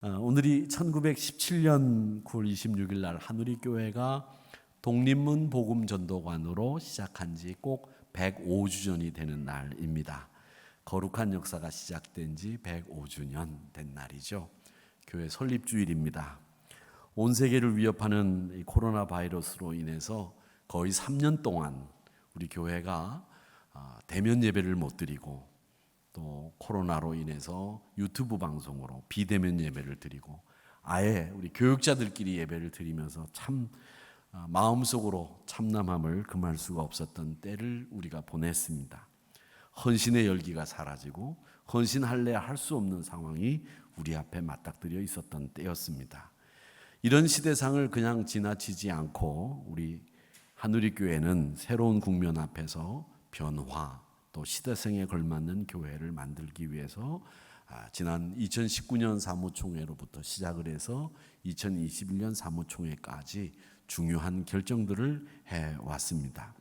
오늘이 1917년 9월 26일 날 한우리교회가 독립문 복음전도관으로 시작한 지 꼭 105주년이 되는 날입니다. 거룩한 역사가 시작된 지 105주년 된 날이죠. 교회 설립주일입니다. 온 세계를 위협하는 이 코로나 바이러스로 인해서 거의 3년 동안 우리 교회가 대면 예배를 못 드리고 또 코로나로 인해서 유튜브 방송으로 비대면 예배를 드리고 아예 우리 교육자들끼리 예배를 드리면서 참 마음속으로 참담함을 금할 수가 없었던 때를 우리가 보냈습니다. 헌신의 열기가 사라지고 헌신할래야 할 수 없는 상황이 우리 앞에 맞닥뜨려 있었던 때였습니다. 이런 시대상을 그냥 지나치지 않고 우리 한우리교회는 새로운 국면 앞에서 변화 또 시대성에 걸맞는 교회를 만들기 위해서 지난 2019년 사무총회로부터 시작을 해서 2021년 사무총회까지 중요한 결정들을 해왔습니다.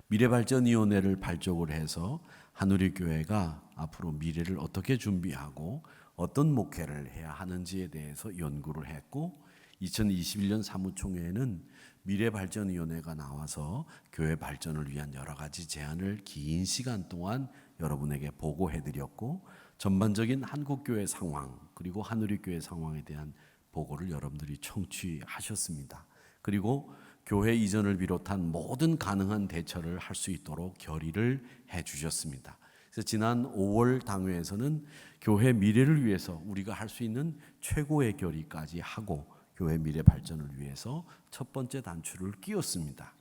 미래발전위원회를 발족을 해서 한우리교회가 앞으로 미래를 어떻게 준비하고 어떤 목회를 해야 하는지에 대해서 연구를 했고 2021년 사무총회에는 미래발전위원회가 나와서 교회 발전을 위한 여러 가지 제안을 긴 시간 동안 여러분에게 보고해드렸고 전반적인 한국교회 상황 그리고 한우리교회 상황에 대한 보고를 여러분들이 청취하셨습니다. 그리고 교회 이전을 비롯한 모든 가능한 대처를 할 수 있도록 결의를 해주셨습니다. 그래서 지난 5월 당회에서는 교회 미래를 위해서 우리가 할 수 있는 최고의 결의까지 하고 교회 미래 발전을 위해서 첫 번째 단추를 끼웠습니다.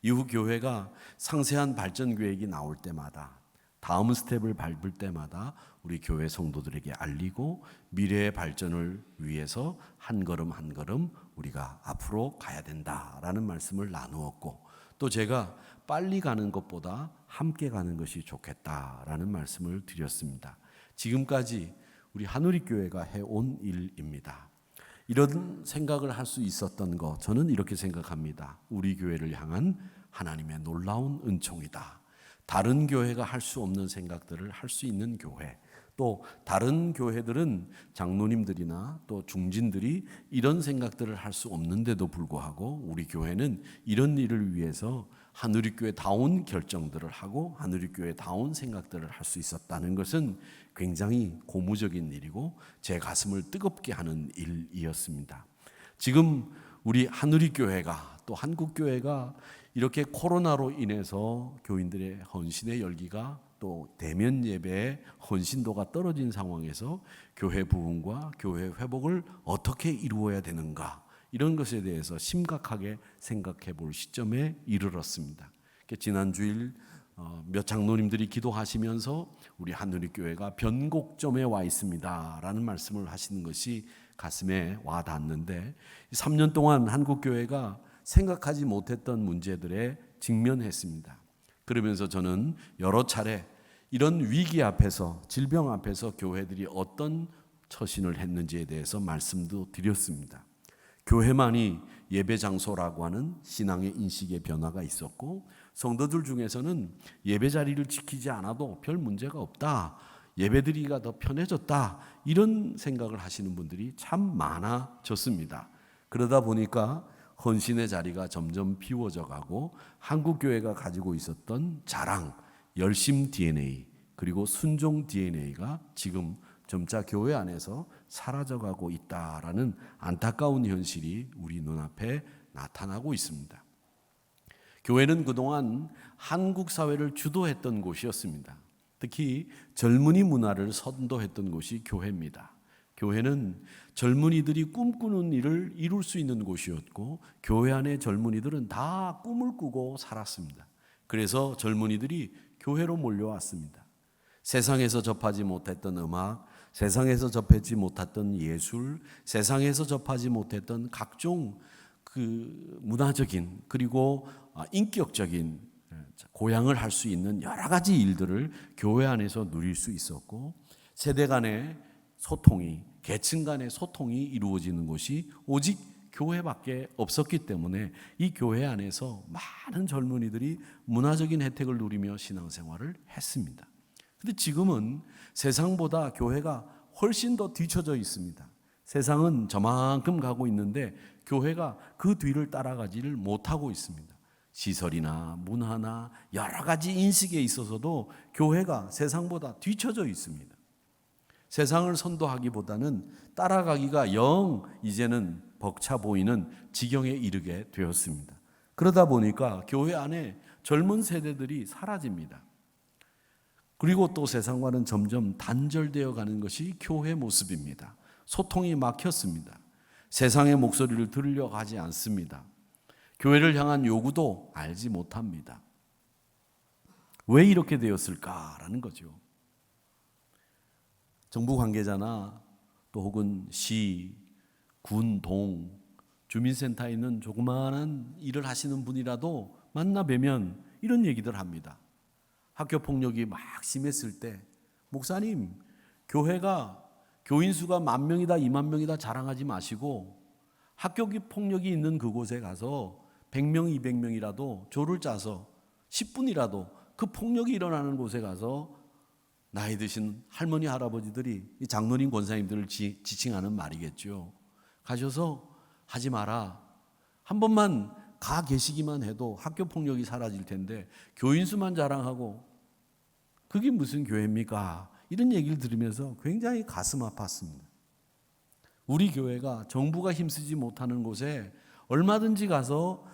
이후 교회가 상세한 발전 계획이 나올 때마다 다음 스텝을 밟을 때마다 우리 교회 성도들에게 알리고 미래의 발전을 위해서 한 걸음 한 걸음 우리가 앞으로 가야 된다라는 말씀을 나누었고 또 제가 빨리 가는 것보다 함께 가는 것이 좋겠다라는 말씀을 드렸습니다. 지금까지 우리 한우리교회가 해온 일입니다. 이런 생각을 할 수 있었던 것 저는 이렇게 생각합니다. 우리 교회를 향한 하나님의 놀라운 은총이다. 다른 교회가 할 수 없는 생각들을 할 수 있는 교회 또 다른 교회들은 장로님들이나 또 중진들이 이런 생각들을 할 수 없는데도 불구하고 우리 교회는 이런 일을 위해서 한우리교회다운 결정들을 하고 한우리교회다운 생각들을 할 수 있었다는 것은 굉장히 고무적인 일이고 제 가슴을 뜨겁게 하는 일이었습니다. 지금 우리 한우리교회가 또 한국교회가 이렇게 코로나로 인해서 교인들의 헌신의 열기가 또 대면 예배의 헌신도가 떨어진 상황에서 교회 부흥과 교회 회복을 어떻게 이루어야 되는가 이런 것에 대해서 심각하게 생각해 볼 시점에 이르렀습니다. 지난 주일 몇 장로님들이 기도하시면서 우리 한우리교회가 변곡점에 와 있습니다 라는 말씀을 하시는 것이 가슴에 와 닿는데 3년 동안 한국교회가 생각하지 못했던 문제들에 직면했습니다. 그러면서 저는 여러 차례 이런 위기 앞에서 질병 앞에서 교회들이 어떤 처신을 했는지에 대해서 말씀도 드렸습니다. 교회만이 예배 장소라고 하는 신앙의 인식의 변화가 있었고 성도들 중에서는 예배 자리를 지키지 않아도 별 문제가 없다. 예배드리기가 더 편해졌다. 이런 생각을 하시는 분들이 참 많아졌습니다. 그러다 보니까 헌신의 자리가 점점 비워져 가고 한국교회가 가지고 있었던 자랑, 열심 DNA 그리고 순종 DNA가 지금 점차 교회 안에서 사라져가고 있다라는 안타까운 현실이 우리 눈앞에 나타나고 있습니다. 교회는 그동안 한국 사회를 주도했던 곳이었습니다. 특히 젊은이 문화를 선도했던 곳이 교회입니다. 교회는 젊은이들이 꿈꾸는 일을 이룰 수 있는 곳이었고 교회 안의 젊은이들은 다 꿈을 꾸고 살았습니다. 그래서 젊은이들이 교회로 몰려왔습니다. 세상에서 접하지 못했던 음악, 세상에서 접하지 못했던 예술, 세상에서 접하지 못했던 각종 그 문화적인 그리고 인격적인 고향을 할 수 있는 여러 가지 일들을 교회 안에서 누릴 수 있었고 세대 간의 소통이 계층 간의 소통이 이루어지는 곳이 오직 교회밖에 없었기 때문에 이 교회 안에서 많은 젊은이들이 문화적인 혜택을 누리며 신앙생활을 했습니다. 그런데 지금은 세상보다 교회가 훨씬 더 뒤처져 있습니다. 세상은 저만큼 가고 있는데 교회가 그 뒤를 따라가지를 못하고 있습니다. 시설이나 문화나 여러 가지 인식에 있어서도 교회가 세상보다 뒤처져 있습니다. 세상을 선도하기보다는 따라가기가 영 이제는 벅차 보이는 지경에 이르게 되었습니다. 그러다 보니까 교회 안에 젊은 세대들이 사라집니다. 그리고 또 세상과는 점점 단절되어 가는 것이 교회 모습입니다. 소통이 막혔습니다. 세상의 목소리를 들으려고 하지 않습니다. 교회를 향한 요구도 알지 못합니다. 왜 이렇게 되었을까라는 거죠. 정부 관계자나 또 혹은 시, 군, 동, 주민센터에 있는 조그마한 일을 하시는 분이라도 만나 뵈면 이런 얘기들 합니다. 학교 폭력이 막 심했을 때 목사님, 교회가 교인 수가 10,000명이다 20,000명이다 자랑하지 마시고 학교 폭력이 있는 그곳에 가서 100명 200명이라도 조를 짜서 10분이라도 그 폭력이 일어나는 곳에 가서 나이 드신 할머니 할아버지들이 장로님 권사님들을 지칭하는 말이겠죠. 가셔서 하지 마라. 한 번만 가 계시기만 해도 학교 폭력이 사라질 텐데 교인 수만 자랑하고 그게 무슨 교회입니까? 이런 얘기를 들으면서 굉장히 가슴 아팠습니다. 우리 교회가 정부가 힘쓰지 못하는 곳에 얼마든지 가서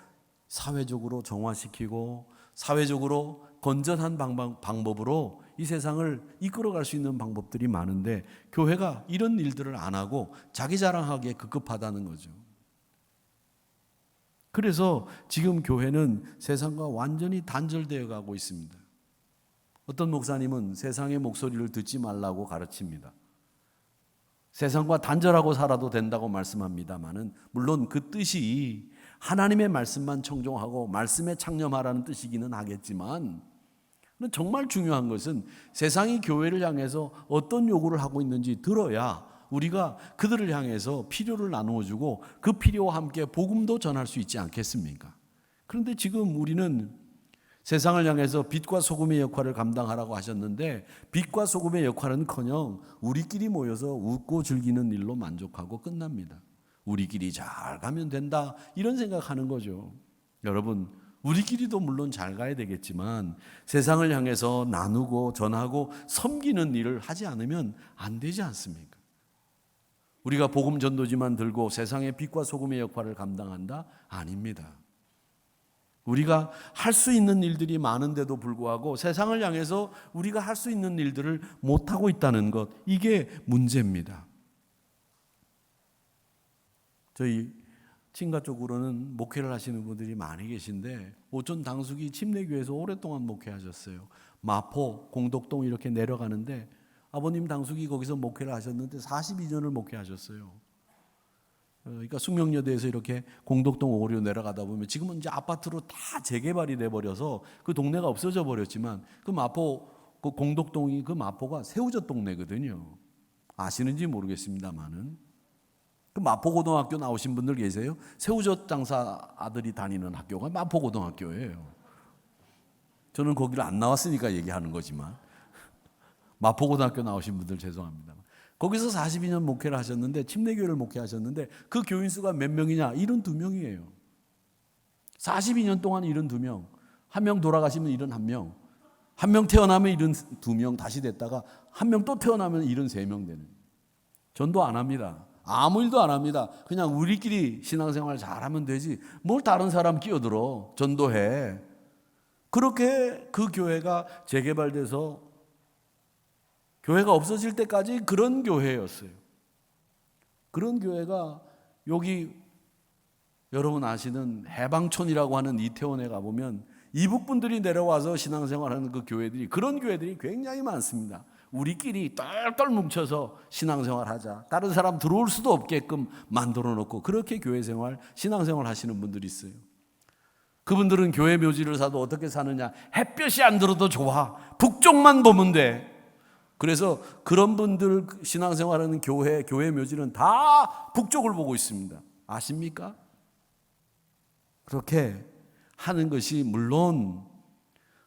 사회적으로 정화시키고 사회적으로 건전한 방법으로 이 세상을 이끌어갈 수 있는 방법들이 많은데 교회가 이런 일들을 안 하고 자기 자랑하기에 급급하다는 거죠. 그래서 지금 교회는 세상과 완전히 단절되어 가고 있습니다. 어떤 목사님은 세상의 목소리를 듣지 말라고 가르칩니다. 세상과 단절하고 살아도 된다고 말씀합니다마는 물론 그 뜻이 하나님의 말씀만 청종하고 말씀에 창념하라는 뜻이기는 하겠지만 정말 중요한 것은 세상이 교회를 향해서 어떤 요구를 하고 있는지 들어야 우리가 그들을 향해서 필요를 나누어주고 그 필요와 함께 복음도 전할 수 있지 않겠습니까? 그런데 지금 우리는 세상을 향해서 빛과 소금의 역할을 감당하라고 하셨는데 빛과 소금의 역할은커녕 우리끼리 모여서 웃고 즐기는 일로 만족하고 끝납니다. 우리끼리 잘 가면 된다 이런 생각하는 거죠. 여러분 우리끼리도 물론 잘 가야 되겠지만 세상을 향해서 나누고 전하고 섬기는 일을 하지 않으면 안 되지 않습니까? 우리가 복음 전도지만 들고 세상의 빛과 소금의 역할을 감당한다? 아닙니다. 우리가 할 수 있는 일들이 많은데도 불구하고 세상을 향해서 우리가 할 수 있는 일들을 못하고 있다는 것, 이게 문제입니다. 저희 친가 쪽으로는 목회를 하시는 분들이 많이 계신데 오촌 당숙이 침례교회에서 오랫동안 목회하셨어요. 마포, 공덕동 이렇게 내려가는데 아버님 당숙이 거기서 목회를 하셨는데 42년을 목회하셨어요. 그러니까 숙명여대에서 이렇게 공덕동 오리로 내려가다 보면 지금은 이제 아파트로 다 재개발이 돼버려서 그 동네가 없어져 버렸지만 그 마포, 그 공덕동이 그 마포가 새우젓 동네거든요. 아시는지 모르겠습니다만은. 그 마포고등학교 나오신 분들 계세요? 새우젓 장사 아들이 다니는 학교가 마포고등학교예요. 저는 거기를 안 나왔으니까 얘기하는 거지만 마포고등학교 나오신 분들 죄송합니다. 거기서 42년 목회를 하셨는데 침례교회를 목회하셨는데 그 교인 수가 몇 명이냐? 72명이에요. 42년 동안 72명. 한 명 돌아가시면 71명. 한 명 태어나면 72명 다시 됐다가 한 명 또 태어나면 73명 되는. 전도 안 합니다. 아무 일도 안 합니다. 그냥 우리끼리 신앙생활 잘하면 되지. 뭘 다른 사람 끼어들어. 전도해. 그렇게 그 교회가 재개발돼서 교회가 없어질 때까지 그런 교회였어요. 그런 교회가 여기 여러분 아시는 해방촌이라고 하는 이태원에 가보면 이북분들이 내려와서 신앙생활하는 그 교회들이 그런 교회들이 굉장히 많습니다. 우리끼리 똘똘 뭉쳐서 신앙생활하자. 다른 사람 들어올 수도 없게끔 만들어 놓고 그렇게 교회생활, 신앙생활 하시는 분들이 있어요. 그분들은 교회 묘지를 사도 어떻게 사느냐. 햇볕이 안 들어도 좋아. 북쪽만 보면 돼. 그래서 그런 분들 신앙생활하는 교회 묘지는 다 북쪽을 보고 있습니다. 아십니까? 그렇게 하는 것이 물론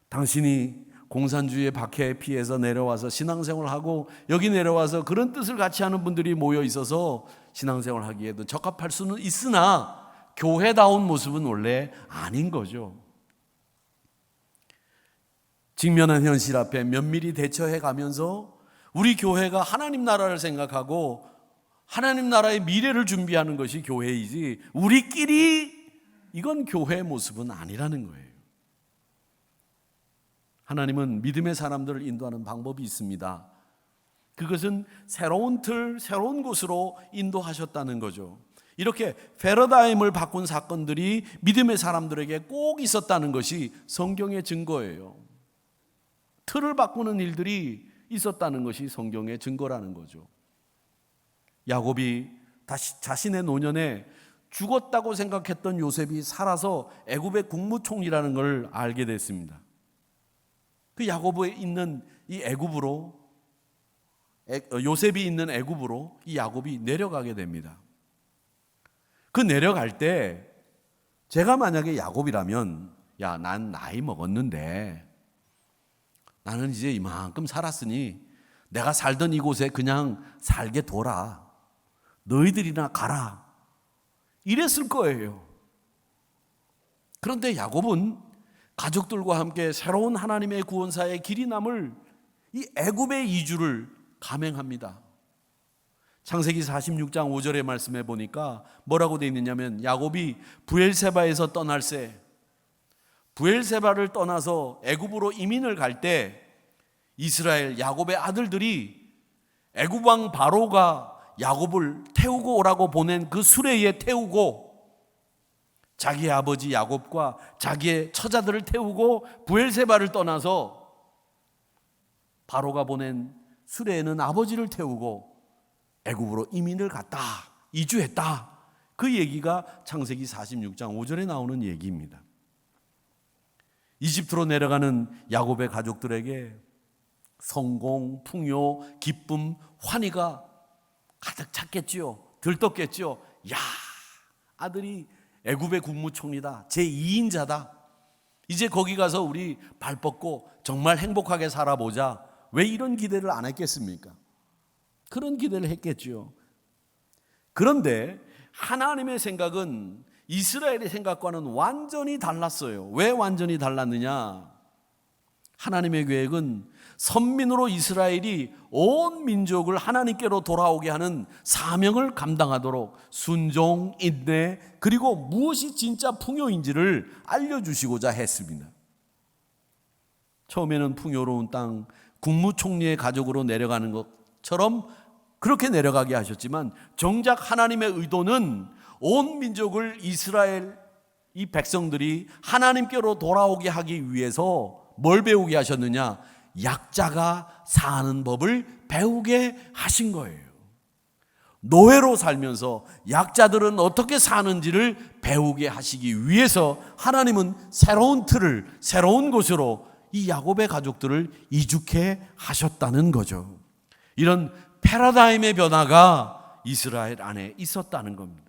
당신이 공산주의의 박해에 피해서 내려와서 신앙생활을 하고 여기 내려와서 그런 뜻을 같이 하는 분들이 모여 있어서 신앙생활을 하기에도 적합할 수는 있으나 교회다운 모습은 원래 아닌 거죠. 직면한 현실 앞에 면밀히 대처해 가면서 우리 교회가 하나님 나라를 생각하고 하나님 나라의 미래를 준비하는 것이 교회이지 우리끼리 이건 교회의 모습은 아니라는 거예요. 하나님은 믿음의 사람들을 인도하는 방법이 있습니다. 그것은 새로운 틀, 새로운 곳으로 인도하셨다는 거죠. 이렇게 패러다임을 바꾼 사건들이 믿음의 사람들에게 꼭 있었다는 것이 성경의 증거예요. 틀을 바꾸는 일들이 있었다는 것이 성경의 증거라는 거죠. 야곱이 다시 자신의 노년에 죽었다고 생각했던 요셉이 살아서 애굽의 국무총리라는 걸 알게 됐습니다. 그 야곱에 있는 이 애굽으로 요셉이 있는 애굽으로 이 야곱이 내려가게 됩니다. 그 내려갈 때 제가 만약에 야곱이라면 야, 난 나이 먹었는데 나는 이제 이만큼 살았으니 내가 살던 이곳에 그냥 살게 둬라. 너희들이나 가라. 이랬을 거예요. 그런데 야곱은 가족들과 함께 새로운 하나님의 구원사의 길이 남을 이 애굽의 이주를 감행합니다. 창세기 46장 5절의 말씀에 보니까 뭐라고 되어 있느냐면 야곱이 브엘세바에서 떠날새 브엘세바를 떠나서 애굽으로 이민을 갈 때 이스라엘 야곱의 아들들이 애굽 왕 바로가 야곱을 태우고 오라고 보낸 그 수레에 태우고 자기의 아버지 야곱과 자기의 처자들을 태우고 브엘세바를 떠나서 바로가 보낸 수레에는 아버지를 태우고 애굽으로 이민을 갔다. 이주했다. 그 얘기가 창세기 46장 5절에 나오는 얘기입니다. 이집트로 내려가는 야곱의 가족들에게 성공, 풍요, 기쁨, 환희가 가득 찼겠지요. 들떴겠지요. 야, 아들이 애굽의 국무총리다. 제2인자다. 이제 거기 가서 우리 발 뻗고 정말 행복하게 살아보자. 왜 이런 기대를 안 했겠습니까? 그런 기대를 했겠지요. 그런데 하나님의 생각은 이스라엘의 생각과는 완전히 달랐어요. 왜 완전히 달랐느냐? 하나님의 계획은 선민으로 이스라엘이 온 민족을 하나님께로 돌아오게 하는 사명을 감당하도록 순종, 인내, 그리고 무엇이 진짜 풍요인지를 알려주시고자 했습니다. 처음에는 풍요로운 땅, 국무총리의 가족으로 내려가는 것처럼 그렇게 내려가게 하셨지만 정작 하나님의 의도는 온 민족을 이스라엘 이 백성들이 하나님께로 돌아오게 하기 위해서 뭘 배우게 하셨느냐? 약자가 사는 법을 배우게 하신 거예요. 노예로 살면서 약자들은 어떻게 사는지를 배우게 하시기 위해서 하나님은 새로운 틀을, 새로운 곳으로 이 야곱의 가족들을 이주케 하셨다는 거죠. 이런 패러다임의 변화가 이스라엘 안에 있었다는 겁니다.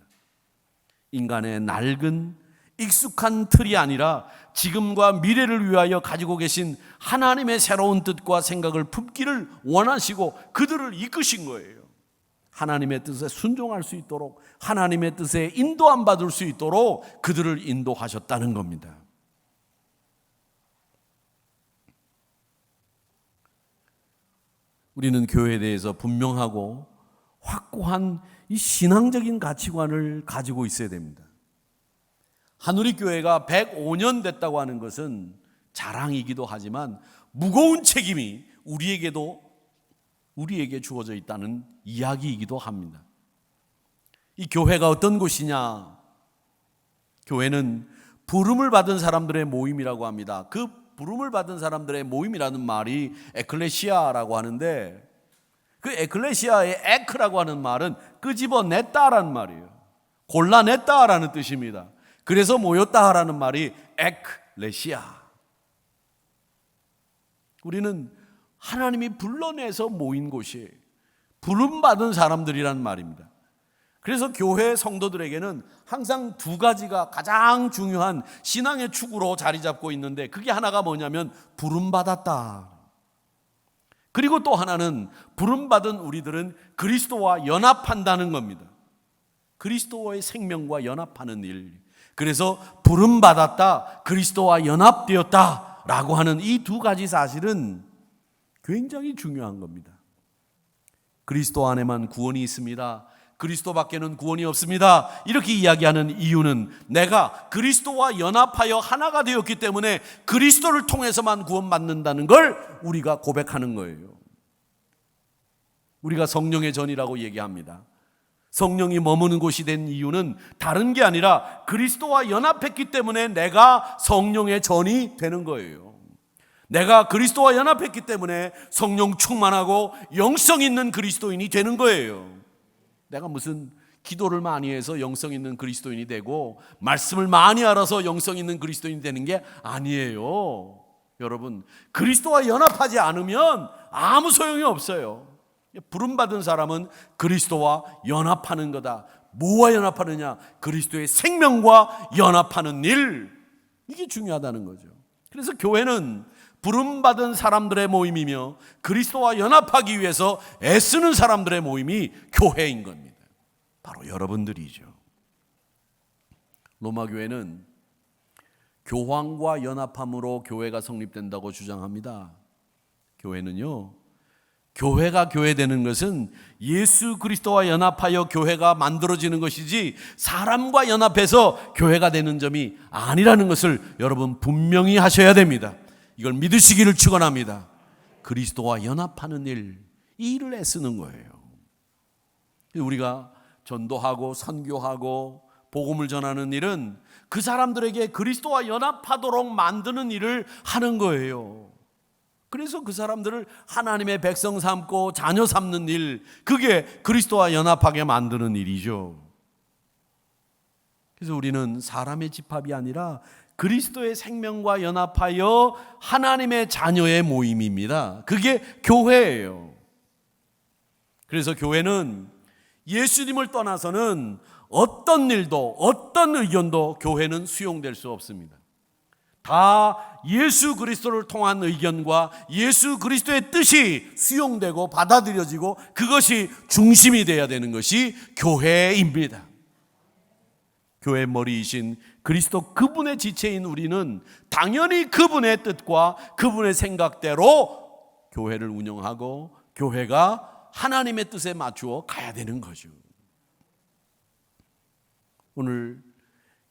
인간의 낡은 익숙한 틀이 아니라 지금과 미래를 위하여 가지고 계신 하나님의 새로운 뜻과 생각을 품기를 원하시고 그들을 이끄신 거예요. 하나님의 뜻에 순종할 수 있도록, 하나님의 뜻에 인도함 받을 수 있도록 그들을 인도하셨다는 겁니다. 우리는 교회에 대해서 분명하고 확고한 이 신앙적인 가치관을 가지고 있어야 됩니다. 한우리교회가 105년 됐다고 하는 것은 자랑이기도 하지만 무거운 책임이 우리에게 주어져 있다는 이야기이기도 합니다. 이 교회가 어떤 곳이냐? 교회는 부름을 받은 사람들의 모임이라고 합니다. 그 부름을 받은 사람들의 모임이라는 말이 에클레시아라고 하는데 그 에클레시아의 에크라고 하는 말은 끄집어냈다라는 말이에요. 골라냈다라는 뜻입니다. 그래서 모였다라는 말이 에클레시아. 우리는 하나님이 불러내서 모인 곳이에요. 부름받은 사람들이란 말입니다. 그래서 교회 성도들에게는 항상 두 가지가 가장 중요한 신앙의 축으로 자리 잡고 있는데, 그게 하나가 뭐냐면 부름받았다. 그리고 또 하나는 부름받은 우리들은 그리스도와 연합한다는 겁니다. 그리스도와의 생명과 연합하는 일. 그래서 부름받았다, 그리스도와 연합되었다 라고 하는 이 두 가지 사실은 굉장히 중요한 겁니다. 그리스도 안에만 구원이 있습니다, 그리스도 밖에는 구원이 없습니다, 이렇게 이야기하는 이유는 내가 그리스도와 연합하여 하나가 되었기 때문에 그리스도를 통해서만 구원받는다는 걸 우리가 고백하는 거예요. 우리가 성령의 전이라고 얘기합니다. 성령이 머무는 곳이 된 이유는 다른 게 아니라 그리스도와 연합했기 때문에 내가 성령의 전이 되는 거예요. 내가 그리스도와 연합했기 때문에 성령 충만하고 영성 있는 그리스도인이 되는 거예요. 내가 무슨 기도를 많이 해서 영성 있는 그리스도인이 되고 말씀을 많이 알아서 영성 있는 그리스도인이 되는 게 아니에요. 여러분, 그리스도와 연합하지 않으면 아무 소용이 없어요. 부름받은 사람은 그리스도와 연합하는 거다. 뭐와 연합하느냐? 그리스도의 생명과 연합하는 일. 이게 중요하다는 거죠. 그래서 교회는 부름받은 사람들의 모임이며 그리스도와 연합하기 위해서 애쓰는 사람들의 모임이 교회인 겁니다. 바로 여러분들이죠. 로마 교회는 교황과 연합함으로 교회가 성립된다고 주장합니다. 교회는요, 교회가 교회되는 것은 예수 그리스도와 연합하여 교회가 만들어지는 것이지 사람과 연합해서 교회가 되는 점이 아니라는 것을 여러분 분명히 하셔야 됩니다. 이걸 믿으시기를 축원합니다. 그리스도와 연합하는 일, 이 일을 애쓰는 거예요. 우리가 전도하고 선교하고 복음을 전하는 일은 그 사람들에게 그리스도와 연합하도록 만드는 일을 하는 거예요. 그래서 그 사람들을 하나님의 백성 삼고 자녀 삼는 일, 그게 그리스도와 연합하게 만드는 일이죠. 그래서 우리는 사람의 집합이 아니라 그리스도의 생명과 연합하여 하나님의 자녀의 모임입니다. 그게 교회예요. 그래서 교회는 예수님을 떠나서는 어떤 일도 어떤 의견도 교회는 수용될 수 없습니다. 다 예수 그리스도를 통한 의견과 예수 그리스도의 뜻이 수용되고 받아들여지고 그것이 중심이 되어야 되는 것이 교회입니다. 교회의 머리이신 그리스도 그분의 지체인 우리는 당연히 그분의 뜻과 그분의 생각대로 교회를 운영하고 교회가 하나님의 뜻에 맞추어 가야 되는 거죠. 오늘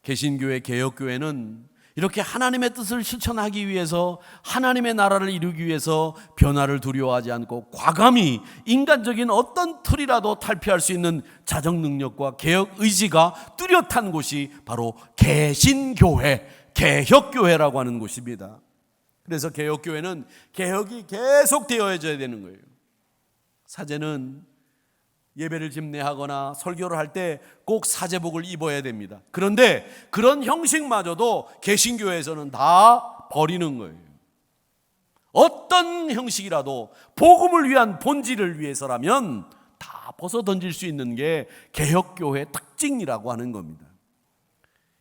개신교회 개혁교회는 이렇게 하나님의 뜻을 실천하기 위해서 하나님의 나라를 이루기 위해서 변화를 두려워하지 않고 과감히 인간적인 어떤 틀이라도 탈피할 수 있는 자정 능력과 개혁 의지가 뚜렷한 곳이 바로 개신교회, 개혁교회라고 하는 곳입니다. 그래서 개혁교회는 개혁이 계속 되어져야 되는 거예요. 사제는 예배를 집례하거나 설교를 할 때 꼭 사제복을 입어야 됩니다. 그런데 그런 형식마저도 개신교회에서는 다 버리는 거예요. 어떤 형식이라도 복음을 위한 본질을 위해서라면 다 벗어 던질 수 있는 게 개혁교회의 특징이라고 하는 겁니다.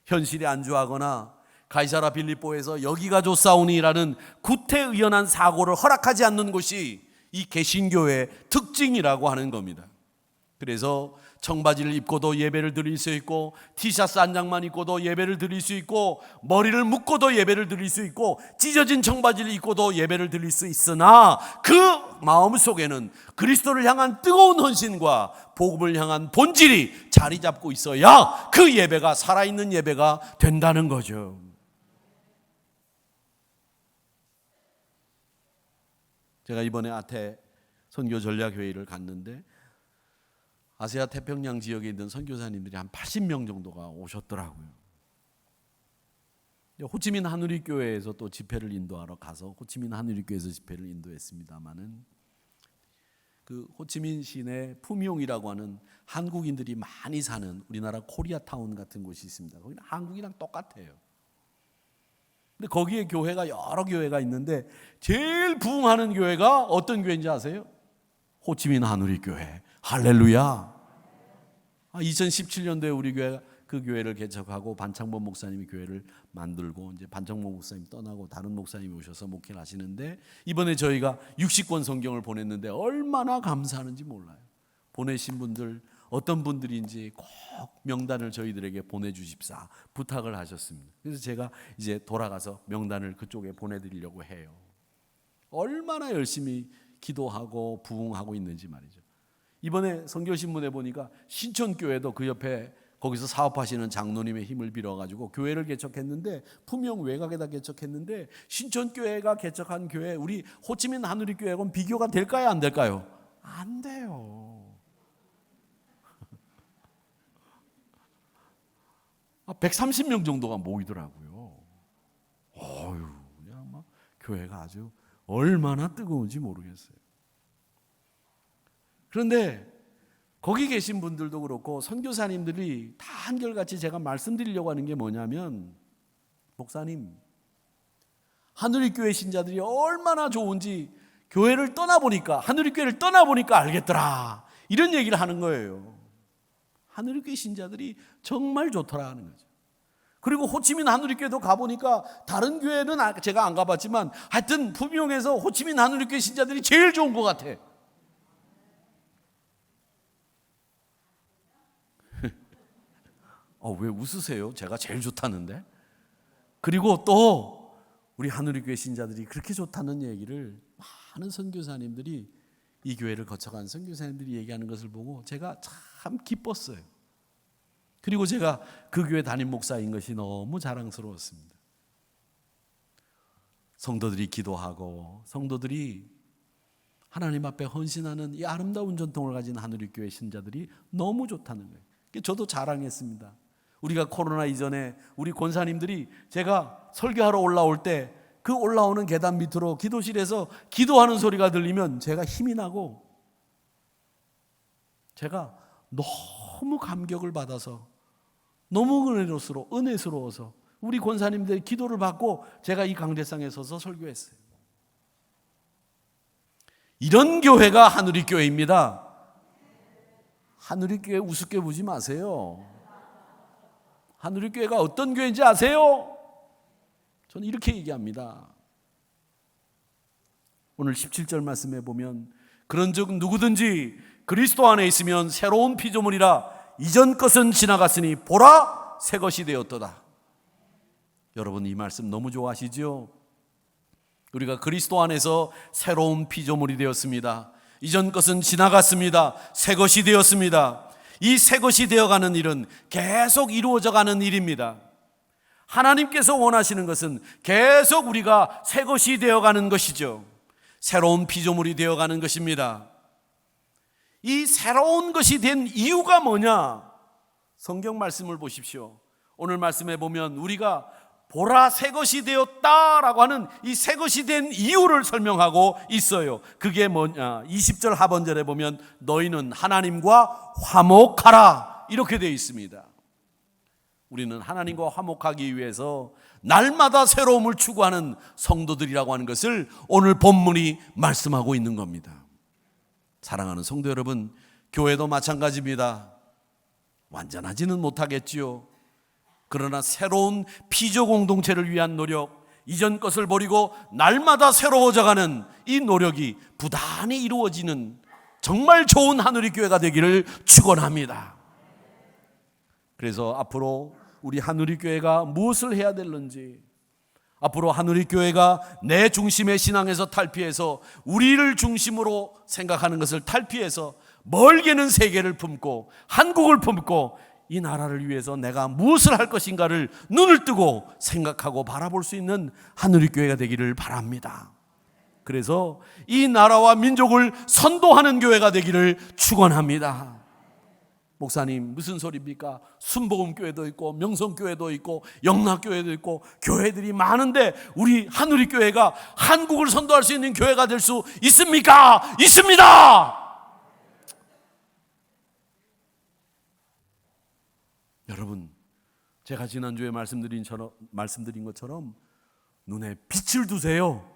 현실에 안주하거나 가이사라 빌립보에서 여기가 좋사오니라는 구태의연한 사고를 허락하지 않는 것이 이 개신교회의 특징이라고 하는 겁니다. 그래서 청바지를 입고도 예배를 드릴 수 있고 티셔츠 한 장만 입고도 예배를 드릴 수 있고 머리를 묶고도 예배를 드릴 수 있고 찢어진 청바지를 입고도 예배를 드릴 수 있으나 그 마음 속에는 그리스도를 향한 뜨거운 헌신과 복음을 향한 본질이 자리 잡고 있어야 그 예배가 살아있는 예배가 된다는 거죠. 제가 이번에 아태 선교 전략회의를 갔는데 아시아 태평양 지역에 있는 선교사님들이 한 80명 정도가 오셨더라고요. 호치민 하누리교회에서 또 집회를 인도하러 가서 호치민 하누리교회에서 집회를 인도했습니다마는 그 호치민 시내 푸미용이라고 하는 한국인들이 많이 사는 우리나라 코리아타운 같은 곳이 있습니다. 거기는 한국이랑 똑같아요. 근데 거기에 교회가 여러 교회가 있는데 제일 부흥하는 교회가 어떤 교회인지 아세요? 호치민 하누리교회. 할렐루야. 2017년도에 우리 교회가 그 교회를 개척하고 반창범 목사님이 교회를 만들고 이제 반창범 목사님 떠나고 다른 목사님이 오셔서 목회를 하시는데, 이번에 저희가 60권 성경을 보냈는데 얼마나 감사하는지 몰라요. 보내신 분들 어떤 분들인지 꼭 명단을 저희들에게 보내주십사 부탁을 하셨습니다. 그래서 제가 이제 돌아가서 명단을 그쪽에 보내드리려고 해요. 얼마나 열심히 기도하고 부흥하고 있는지 말이죠. 이번에 선교신문에 보니까 신천교회도 그 옆에 거기서 사업하시는 장로님의 힘을 빌어가지고 교회를 개척했는데, 품명 외곽에다 개척했는데, 신천교회가 개척한 교회, 우리 호치민 하누리교회하고는 비교가 될까요, 안 될까요? 안 돼요. 130명 정도가 모이더라고요. 어휴, 그냥 막 교회가 아주 얼마나 뜨거운지 모르겠어요. 그런데 거기 계신 분들도 그렇고 선교사님들이 다 한결같이 제가 말씀드리려고 하는 게 뭐냐면, 목사님, 하누리교회 신자들이 얼마나 좋은지 교회를 떠나보니까, 하누리교회를 떠나보니까 알겠더라, 이런 얘기를 하는 거예요. 하누리교회 신자들이 정말 좋더라 하는 거죠. 그리고 호치민 하누리교회도 가보니까 다른 교회는 제가 안 가봤지만 하여튼 부평에서 호치민 하누리교회 신자들이 제일 좋은 것 같아. 왜 웃으세요? 제가 제일 좋다는데. 그리고 또 우리 하누리교회 신자들이 그렇게 좋다는 얘기를 많은 선교사님들이, 이 교회를 거쳐간 선교사님들이 얘기하는 것을 보고 제가 참 기뻤어요. 그리고 제가 그 교회 담임 목사인 것이 너무 자랑스러웠습니다. 성도들이 기도하고 성도들이 하나님 앞에 헌신하는 이 아름다운 전통을 가진 하누리교회 신자들이 너무 좋다는 거예요. 저도 자랑했습니다. 우리가 코로나 이전에 우리 권사님들이 제가 설교하러 올라올 때 그 올라오는 계단 밑으로 기도실에서 기도하는 소리가 들리면 제가 힘이 나고, 제가 너무 감격을 받아서 너무 은혜스러워서 우리 권사님들의 기도를 받고 제가 이 강대상에 서서 설교했어요. 이런 교회가 하누리교회입니다. 하누리교회 우습게 보지 마세요. 하누리교회가 어떤 교회인지 아세요? 저는 이렇게 얘기합니다. 오늘 17절 말씀에 보면, 그런즉 누구든지 그리스도 안에 있으면 새로운 피조물이라, 이전 것은 지나갔으니 보라 새 것이 되었도다. 여러분, 이 말씀 너무 좋아하시죠? 우리가 그리스도 안에서 새로운 피조물이 되었습니다. 이전 것은 지나갔습니다. 새 것이 되었습니다. 이 새 것이 되어가는 일은 계속 이루어져가는 일입니다. 하나님께서 원하시는 것은 계속 우리가 새 것이 되어가는 것이죠. 새로운 피조물이 되어가는 것입니다. 이 새로운 것이 된 이유가 뭐냐? 성경 말씀을 보십시오. 오늘 말씀에 보면 우리가 보라 새 것이 되었다라고 하는 이 새 것이 된 이유를 설명하고 있어요. 그게 뭐냐? 20절 하반절에 보면 너희는 하나님과 화목하라, 이렇게 되어 있습니다. 우리는 하나님과 화목하기 위해서 날마다 새로움을 추구하는 성도들이라고 하는 것을 오늘 본문이 말씀하고 있는 겁니다. 사랑하는 성도 여러분, 교회도 마찬가지입니다. 완전하지는 못하겠지요. 그러나 새로운 피조 공동체를 위한 노력, 이전 것을 버리고 날마다 새로워져가는 이 노력이 부단히 이루어지는 정말 좋은 하누리교회가 되기를 축원합니다. 그래서 앞으로 우리 하누리교회가 무엇을 해야 될는지, 앞으로 하누리교회가 내 중심의 신앙에서 탈피해서 우리를 중심으로 생각하는 것을 탈피해서 멀게는 세계를 품고 한국을 품고 이 나라를 위해서 내가 무엇을 할 것인가를 눈을 뜨고 생각하고 바라볼 수 있는 하누리교회가 되기를 바랍니다. 그래서 이 나라와 민족을 선도하는 교회가 되기를 축원합니다. 목사님, 무슨 소리입니까? 순복음교회도 있고 명성교회도 있고 영락교회도 있고 교회들이 많은데 우리 하누리교회가 한국을 선도할 수 있는 교회가 될 수 있습니까? 있습니다. 여러분, 제가 지난주에 말씀드린 것처럼 눈에 빛을 두세요.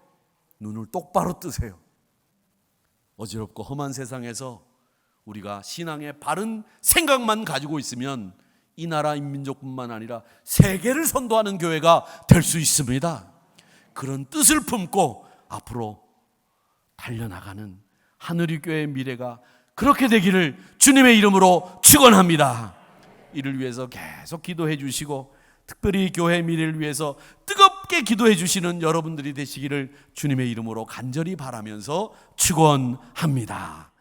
눈을 똑바로 뜨세요. 어지럽고 험한 세상에서 우리가 신앙의 바른 생각만 가지고 있으면 이 나라 인민족뿐만 아니라 세계를 선도하는 교회가 될 수 있습니다. 그런 뜻을 품고 앞으로 달려나가는 하늘의 교회의 미래가 그렇게 되기를 주님의 이름으로 축원합니다. 이를 위해서 계속 기도해 주시고 특별히 교회 미래를 위해서 뜨겁게 기도해 주시는 여러분들이 되시기를 주님의 이름으로 간절히 바라면서 축원합니다.